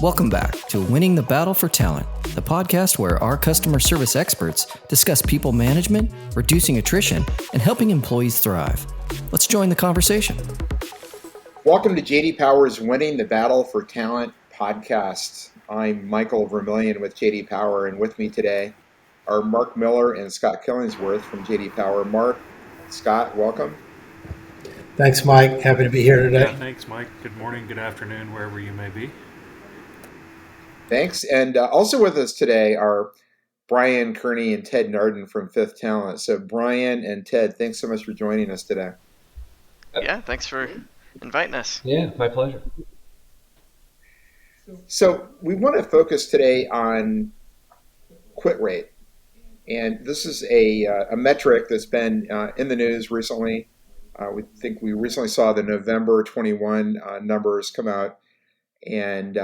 Welcome back to Winning the Battle for Talent, the podcast where our customer service experts discuss people management, reducing attrition, and helping employees thrive. Let's join the conversation. Welcome to J.D. Power's Winning the Battle for Talent podcast. I'm Michael Vermillion with J.D. Power, and with me today are Mark Miller and Scott Killingsworth from J.D. Power. Mark, Scott, welcome. Thanks, Mike. Happy to be here today. Yeah, thanks, Mike. Good morning, good afternoon, wherever you may be. Thanks. And also with us today are Brian Kearney and Ted Narden from Fifth Talent. So Brian and Ted, thanks so much for joining us today. Yeah, thanks for inviting us. Yeah, my pleasure. So we want to focus today on quit rate. And this is a metric that's been in the news recently. We recently saw the November 21 numbers come out, and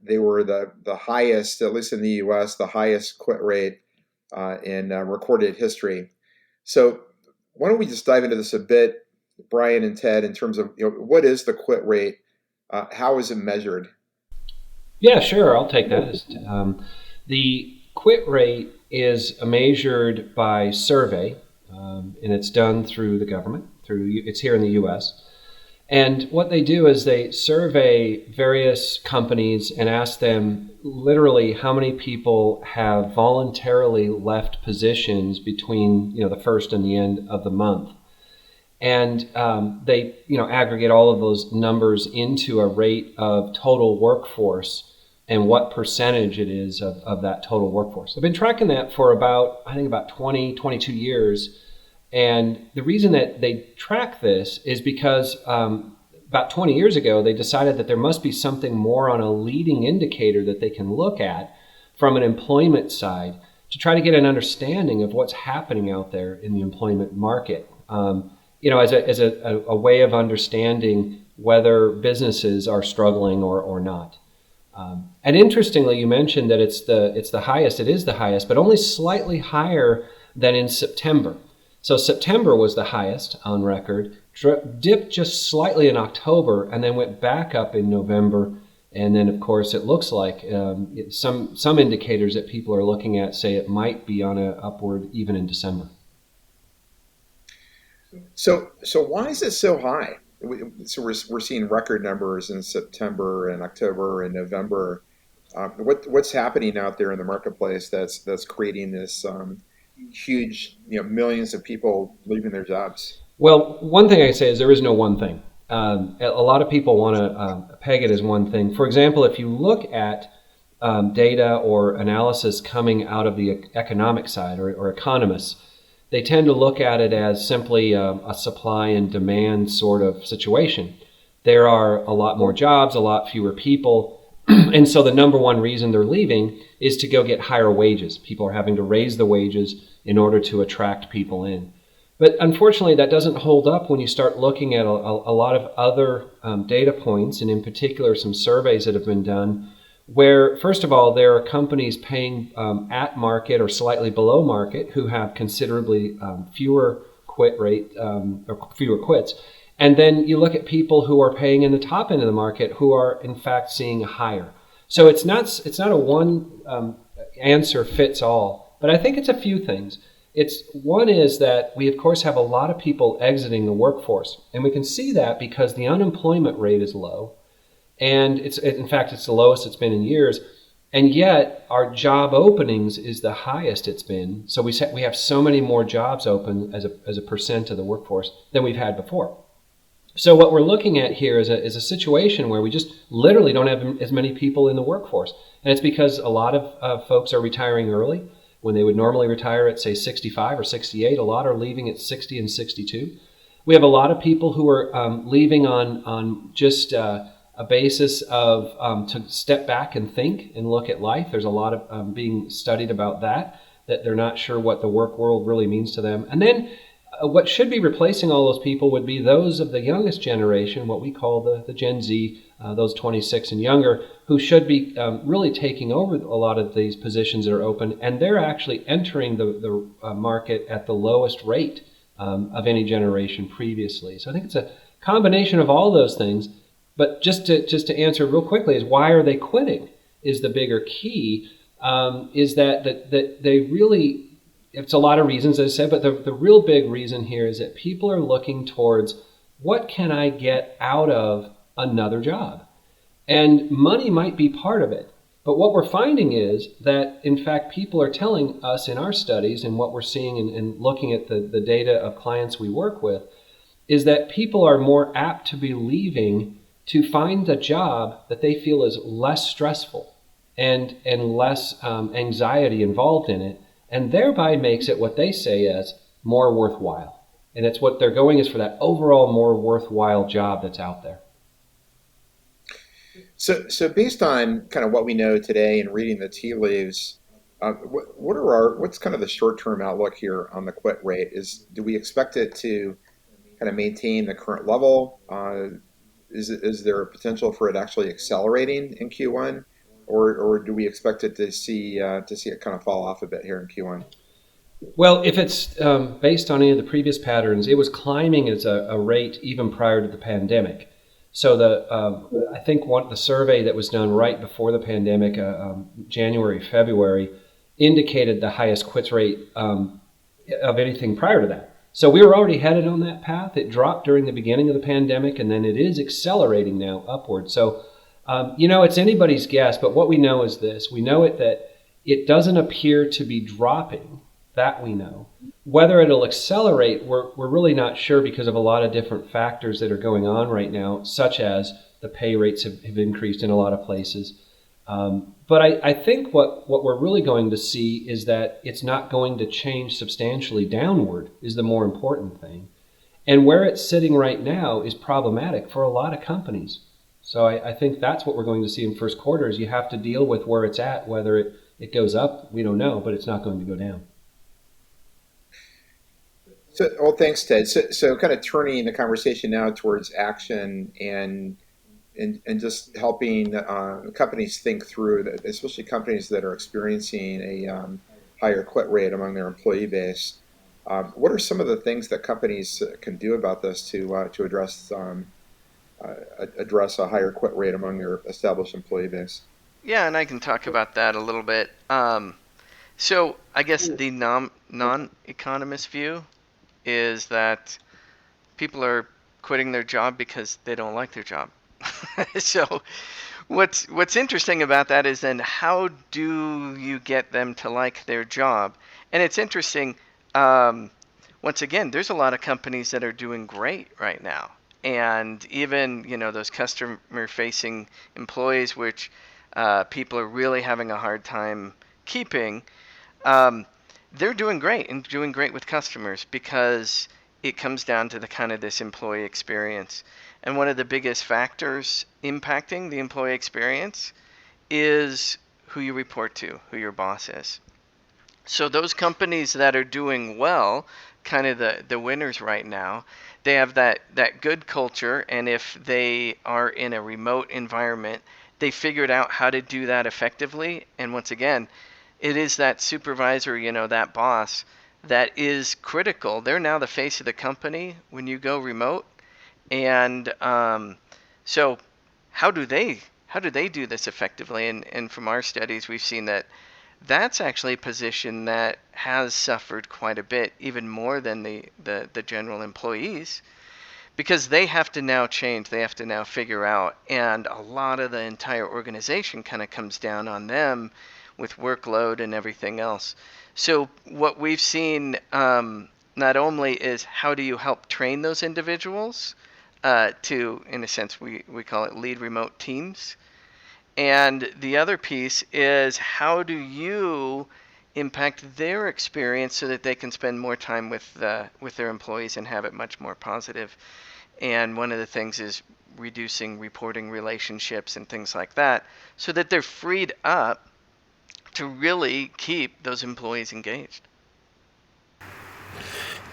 they were the highest, at least in the U.S., the highest quit rate in recorded history. So why don't we just dive into this a bit, Brian and Ted, in terms of what is the quit rate? How is it measured? Yeah, sure. I'll take that. The quit rate is measured by survey, and it's done through the government. It's here in the U.S. And what they do is they survey various companies and ask them literally how many people have voluntarily left positions between the first and the end of the month. And they aggregate all of those numbers into a rate of total workforce and what percentage it is of that total workforce. I've been tracking that for about 20, 22 years. And the reason that they track this is because about 20 years ago, they decided that there must be something more on a leading indicator that they can look at from an employment side to try to get an understanding of what's happening out there in the employment market. As a way of understanding whether businesses are struggling or not. And interestingly, you mentioned that it's the highest. It is the highest, but only slightly higher than in September. So September was the highest on record, dipped just slightly in October, and then went back up in November. And then, of course, it looks like some indicators that people are looking at say it might be on an upward even in December. So why is it so high? So we're seeing record numbers in September and October and November. What's happening out there in the marketplace that's creating this huge, millions of people leaving their jobs? Well, one thing I say is there is no one thing. A lot of people want to peg it as one thing. For example, if you look at data or analysis coming out of the economic side or economists, they tend to look at it as simply a supply and demand sort of situation. There are a lot more jobs, a lot fewer people. And so the number one reason they're leaving is to go get higher wages. People are having to raise the wages in order to attract people in. But unfortunately, that doesn't hold up when you start looking at a lot of other data points, and in particular some surveys that have been done, where, first of all, there are companies paying at market or slightly below market who have considerably fewer quit rate or fewer quits. And then you look at people who are paying in the top end of the market who are in fact seeing higher. So it's not a one answer fits all, but I think it's a few things. One is that we of course have a lot of people exiting the workforce, and we can see that because the unemployment rate is low, and it's the lowest it's been in years, and yet our job openings is the highest it's been. So we have so many more jobs open as a percent of the workforce than we've had before. So what we're looking at here is a situation where we just literally don't have as many people in the workforce. And it's because a lot of folks are retiring early when they would normally retire at, say, 65 or 68. A lot are leaving at 60 and 62. We have a lot of people who are leaving on just a basis of to step back and think and look at life. There's a lot of being studied about that they're not sure what the work world really means to them. And then what should be replacing all those people would be those of the youngest generation, what we call the Gen Z, those 26 and younger, who should be really taking over a lot of these positions that are open, and they're actually entering the market at the lowest rate of any generation previously. So I think it's a combination of all those things. But just to answer real quickly is why are they quitting is the bigger key. Is that they really, it's a lot of reasons, as I said, but the real big reason here is that people are looking towards what can I get out of another job? And money might be part of it. But what we're finding is that, in fact, people are telling us in our studies and what we're seeing and looking at the data of clients we work with is that people are more apt to be leaving to find a job that they feel is less stressful and less anxiety involved in it, and thereby makes it what they say as more worthwhile. And it's what they're going is for that overall more worthwhile job that's out there. So based on kind of what we know today and reading the tea leaves, what's kind of the short-term outlook here on the quit rate? Do we expect it to kind of maintain the current level? Is there a potential for it actually accelerating in Q1, or do we expect it to see it kind of fall off a bit here in Q1? Well, if it's based on any of the previous patterns, it was climbing as a rate even prior to the pandemic. So I think the survey that was done right before the pandemic, January, February, indicated the highest quits rate of anything prior to that. So we were already headed on that path. It dropped during the beginning of the pandemic, and then it is accelerating now upward. So, it's anybody's guess, but what we know is this. We know that it doesn't appear to be dropping. That we know. Whether it'll accelerate, we're really not sure because of a lot of different factors that are going on right now, such as the pay rates have increased in a lot of places. But I think what we're really going to see is that it's not going to change substantially downward is the more important thing. And where it's sitting right now is problematic for a lot of companies. So I think that's what we're going to see in first quarter is you have to deal with where it's at. Whether it goes up, we don't know, but it's not going to go down. So, well, thanks, Ted. So kind of turning the conversation now towards action and just helping companies think through that, especially companies that are experiencing a higher quit rate among their employee base. What are some of the things that companies can do about this to address a higher quit rate among their established employee base? Yeah, and I can talk about that a little bit. So I guess the non-economist view is that people are quitting their job because they don't like their job. So what's interesting about that is then how do you get them to like their job? And it's interesting, once again, there's a lot of companies that are doing great right now. And even, those customer-facing employees, which people are really having a hard time keeping, they're doing great and doing great with customers because it comes down to the kind of this employee experience. And one of the biggest factors impacting the employee experience is who you report to, who your boss is. So those companies that are doing well, kind of the winners right now, they have that good culture, and if they are in a remote environment, they figured out how to do that effectively. And once again, it is that supervisor, that boss that is critical. They're now the face of the company when you go remote. And so how do they do this effectively? And from our studies, we've seen that that's actually a position that has suffered quite a bit, even more than the general employees, because they have to now change. They have to now figure out. And a lot of the entire organization kind of comes down on them with workload and everything else. So what we've seen not only is how do you help train those individuals to, in a sense, we call it lead remote teams. And the other piece is how do you impact their experience so that they can spend more time with their employees and have it much more positive. And one of the things is reducing reporting relationships and things like that so that they're freed up to really keep those employees engaged.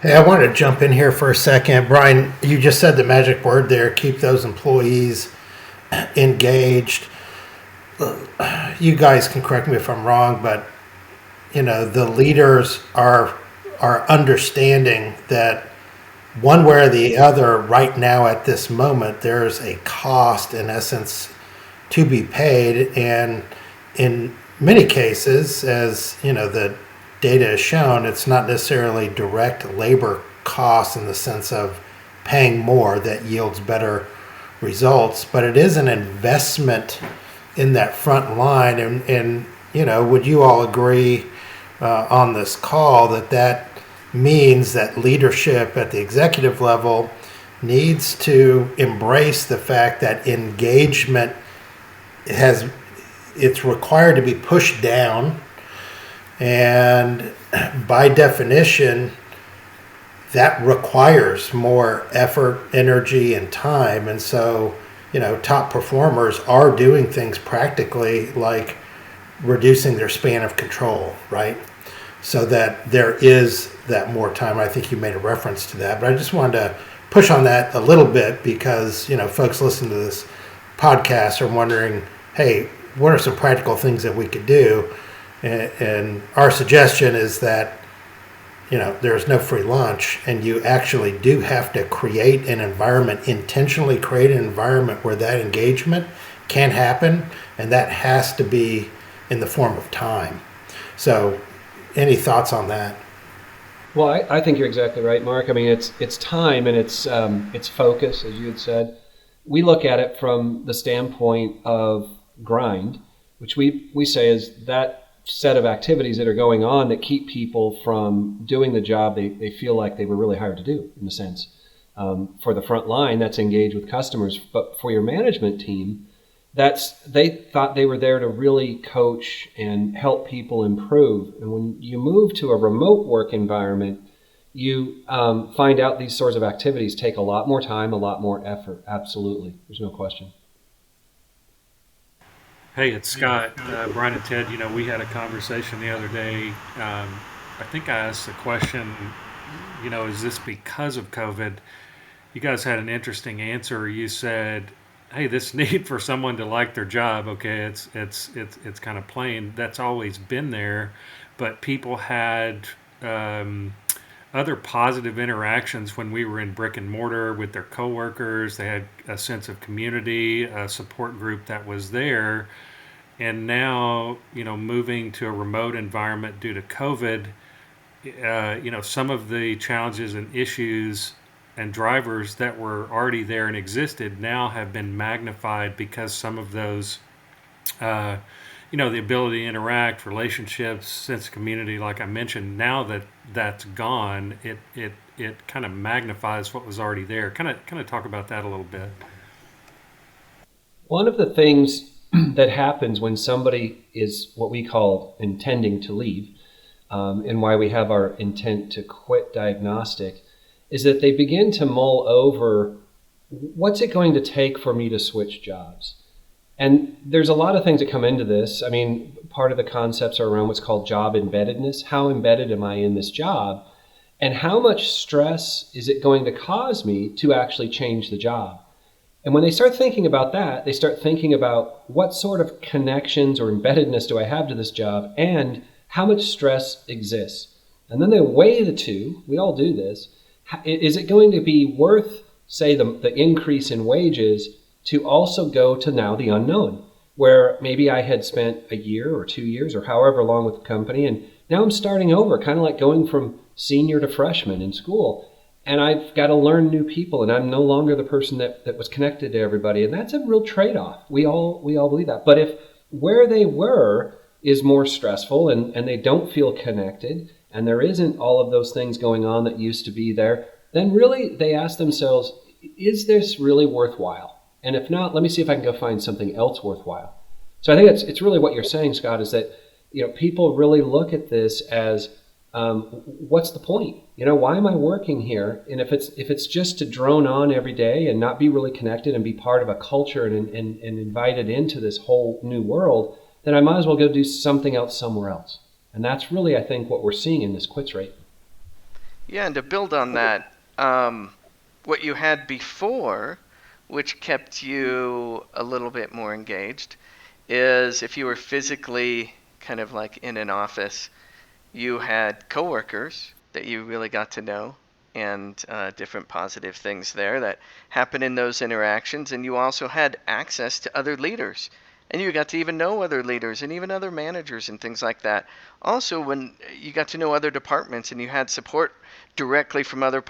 Hey, I want to jump in here for a second. Brian, you just said the magic word there, keep those employees engaged. You guys can correct me if I'm wrong, but the leaders are understanding that one way or the other, right now at this moment, there's a cost in essence to be paid. And in many cases, as you know, the data has shown, it's not necessarily direct labor costs in the sense of paying more that yields better results, but it is an investment in that front line. And you know, would you all agree on this call that that means that leadership at the executive level needs to embrace the fact that engagement has it's required to be pushed down, and by definition that requires more effort, energy, and time. And so, you know, top performers are doing things practically like reducing their span of control, right? So that there is that more time. I think you made a reference to that, but I just wanted to push on that a little bit because, you know, folks listening to this podcast are wondering, hey, what are some practical things that we could do? And our suggestion is that, you know, there's no free lunch, and you actually do have to create an environment, intentionally create an environment where that engagement can happen, and that has to be in the form of time. So any thoughts on that? Well, I think you're exactly right, Mark. I mean, it's time and it's focus, as you had said. We look at it from the standpoint of grind, which we say is that set of activities that are going on that keep people from doing the job they feel like they were really hired to do, in a sense. For the front line, that's engage with customers. But for your management team, they thought they were there to really coach and help people improve. And when you move to a remote work environment, you find out these sorts of activities take a lot more time, a lot more effort. Absolutely. There's no question. Hey, it's Scott. Brian and Ted, you know, we had a conversation the other day. I think I asked the question, you know, is this because of COVID? You guys had an interesting answer. You said, hey, this need for someone to like their job, okay, it's kind of plain. That's always been there, but people had other positive interactions when we were in brick and mortar with their coworkers. They had a sense of community, a support group that was there. And now, you know, moving to a remote environment due to COVID, you know, some of the challenges and issues and drivers that were already there and existed now have been magnified because some of those, you know, the ability to interact, relationships, sense of community, like I mentioned, now that that's gone, it kind of magnifies what was already there. Kind of talk about that a little bit. One of the things that happens when somebody is what we call intending to leave, and why we have our intent to quit diagnostic, is that they begin to mull over, what's it going to take for me to switch jobs? And there's a lot of things that come into this. I mean, part of the concepts are around what's called job embeddedness. How embedded am I in this job? And how much stress is it going to cause me to actually change the job? And when they start thinking about that, they start thinking about what sort of connections or embeddedness do I have to this job and how much stress exists. And then they weigh the two. We all do this. Is it going to be worth, say, the increase in wages to also go to now the unknown, where maybe I had spent a year or 2 years or however long with the company, and now I'm starting over, kind of like going from senior to freshman in school. And I've got to learn new people, and I'm no longer the person that was connected to everybody. And that's a real trade-off. We all believe that. But if where they were is more stressful and they don't feel connected, and there isn't all of those things going on that used to be there, then really they ask themselves, is this really worthwhile? And if not, let me see if I can go find something else worthwhile. So I think it's really what you're saying, Scott, is that, you know, people really look at this as, what's the point? You know, why am I working here? And if it's just to drone on every day and not be really connected and be part of a culture and invited into this whole new world, then I might as well go do something else somewhere else. And that's really, I think, what we're seeing in this quits rate. Yeah, and to build on that, what you had before, which kept you a little bit more engaged, is if you were physically kind of like in an office, you had coworkers that you really got to know. and different positive things there that happen in those interactions. And you also had access to other leaders, and you got to even know other leaders and even other managers and things like that. Also, when you got to know other departments and you had support directly from other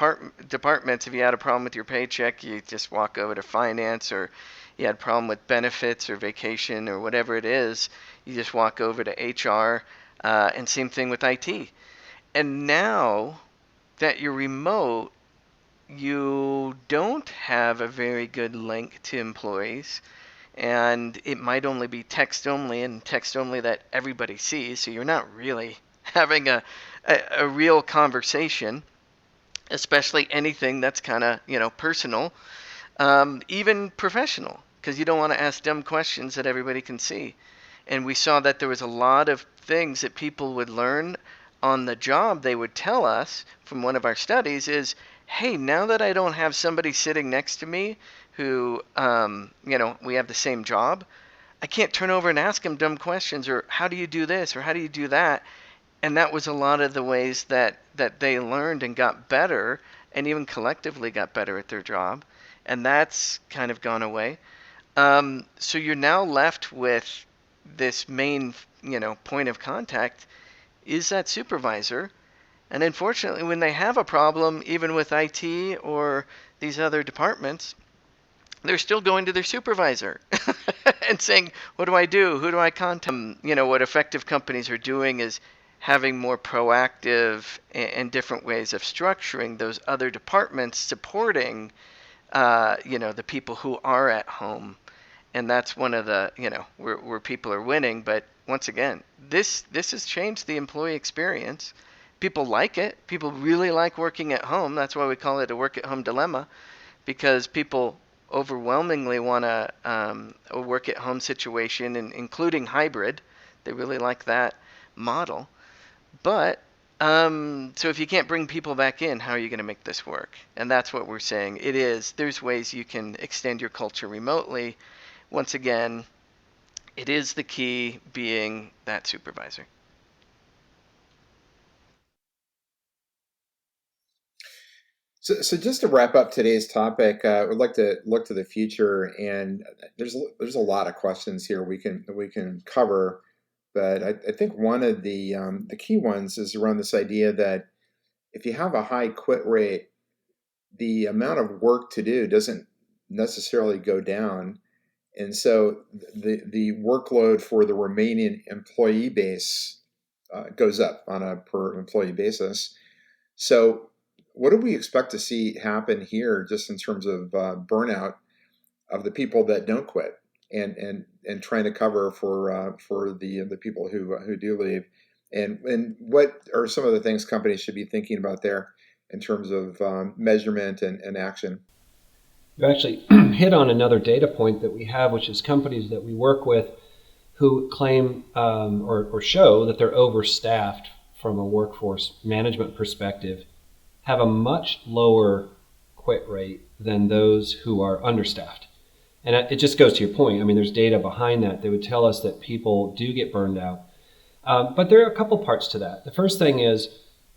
departments, if you had a problem with your paycheck, you just walk over to finance, or you had a problem with benefits or vacation or whatever it is, you just walk over to HR, and same thing with IT. And now that you're remote, you don't have a very good link to employees, and it might only be text only, and text only that everybody sees, so you're not really having a real conversation, especially anything that's kind of, personal, even professional, because you don't want to ask dumb questions that everybody can see. And we saw that there was a lot of things that people would learn on the job. They would tell us from one of our studies is, hey, now that I don't have somebody sitting next to me who, we have the same job, I can't turn over and ask them dumb questions, or how do you do this, or how do you do that? And that was a lot of the ways that they learned and got better, and even collectively got better at their job. And that's kind of gone away. So you're now left with this main, point of contact is that supervisor. And unfortunately, when they have a problem, even with IT or these other departments, they're still going to their supervisor and saying, what do I do? Who do I contact? What effective companies are doing is having more proactive and different ways of structuring those other departments supporting, the people who are at home. And that's one of the, where people are winning. But once again, this has changed the employee experience. People like it. People really like working at home. That's why we call it a work at home dilemma, because people overwhelmingly want a work at home situation, and including hybrid. They really like that model. But so if you can't bring people back in, how are you going to make this work? And that's what we're saying. There's ways you can extend your culture remotely. Once again, it is the key being that supervisor. So just to wrap up today's topic, I would like to look to the future, and there's a lot of questions here we can cover, but I think one of the key ones is around this idea that if you have a high quit rate, the amount of work to do doesn't necessarily go down, and so the workload for the remaining employee base goes up on a per employee basis. So what do we expect to see happen here, just in terms of burnout of the people that don't quit, and trying to cover for the people who do leave, and what are some of the things companies should be thinking about there in terms of measurement and action? You actually hit on another data point that we have, which is companies that we work with who claim or show that they're overstaffed from a workforce management perspective have a much lower quit rate than those who are understaffed. And it just goes to your point. I mean, there's data behind that. They would tell us that people do get burned out. But there are a couple parts to that. The first thing is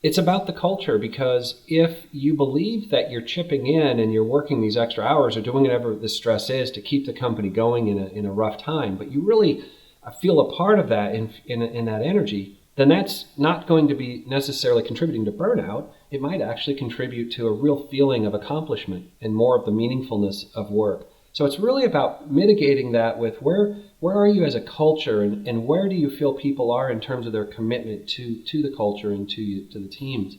it's about the culture, because if you believe that you're chipping in and you're working these extra hours or doing whatever the stress is to keep the company going in a rough time, but you really feel a part of that in that energy, then that's not going to be necessarily contributing to burnout. It might actually contribute to a real feeling of accomplishment and more of the meaningfulness of work. So it's really about mitigating that with where are you as a culture, and where do you feel people are in terms of their commitment to the culture and to the teams.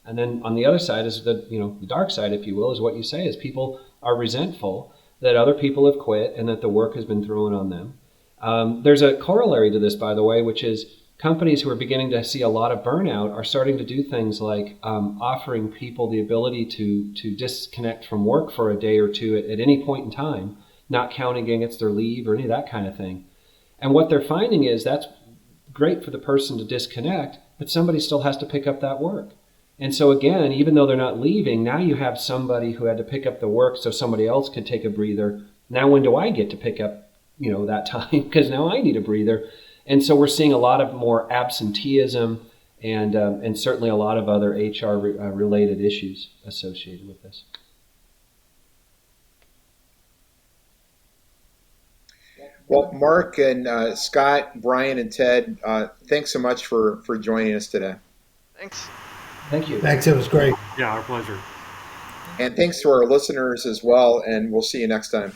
And then on the other side is the dark side, if you will, is what you say is people are resentful that other people have quit and that the work has been thrown on them. There's a corollary to this, by the way, which is companies who are beginning to see a lot of burnout are starting to do things like offering people the ability to disconnect from work for a day or two at any point in time, not counting against their leave or any of that kind of thing. And what they're finding is that's great for the person to disconnect, but somebody still has to pick up that work. And so again, even though they're not leaving, now you have somebody who had to pick up the work so somebody else could take a breather. Now when do I get to pick up that time? Because now I need a breather. And so we're seeing a lot of more absenteeism and certainly a lot of other HR related issues associated with this. Well, Mark and Scott, Brian and Ted, thanks so much for joining us today. Thanks. Thank you. Thanks, it was great. Yeah, our pleasure. And thanks to our listeners as well, and we'll see you next time.